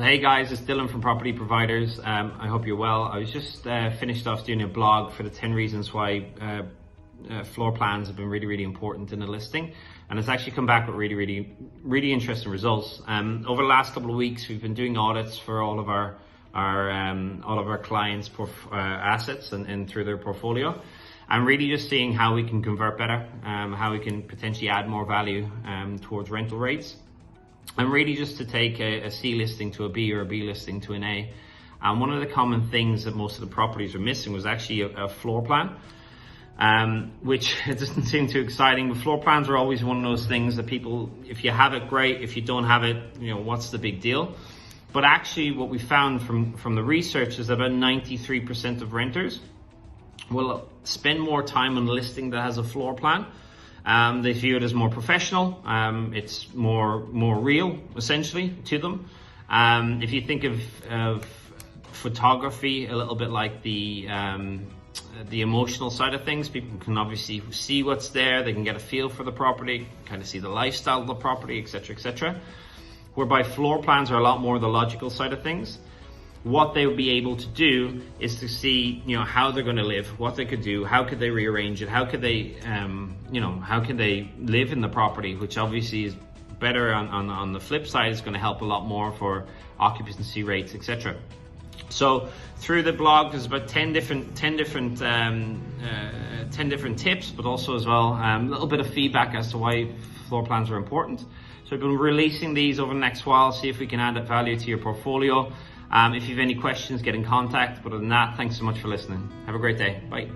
Hey guys, it's Dylan from Property Providers. I hope you're well. I was just finished off doing a blog for the 10 reasons why floor plans have been really important in a listing, and it's actually come back with really interesting results. Over the last couple of weeks, we've been doing audits for all of our clients' assets and through their portfolio, and really just seeing how we can convert better, how we can potentially add more value towards rental rates. And really just to take a C listing to a B or a B listing to an A. And one of the common things that most of the properties are missing was actually a floor plan, which it doesn't seem too exciting, but floor plans are always one of those things that people, if you have it, great. If you don't have it, what's the big deal? But actually what we found from the research is that about 93% of renters will spend more time on a listing that has a floor plan. They view it as more professional. It's more real, essentially, to them. If you think of photography a little bit like the emotional side of things, people can obviously see what's there. They can get a feel for the property, kind of see the lifestyle of the property, etc., etc. Whereby floor plans are a lot more the logical side of things. What they would be able to do is to see, how they're going to live, what they could do, how could they rearrange it, how could they, how can they live in the property, which obviously is better on the flip side, is going to help a lot more for occupancy rates, etc. So through the blog, there's about 10 different tips, but also as well a little bit of feedback as to why floor plans are important. So we've been releasing these over the next while, see if we can add that value to your portfolio. If you have any questions, get in contact. But other than that, thanks so much for listening. Have a great day. Bye.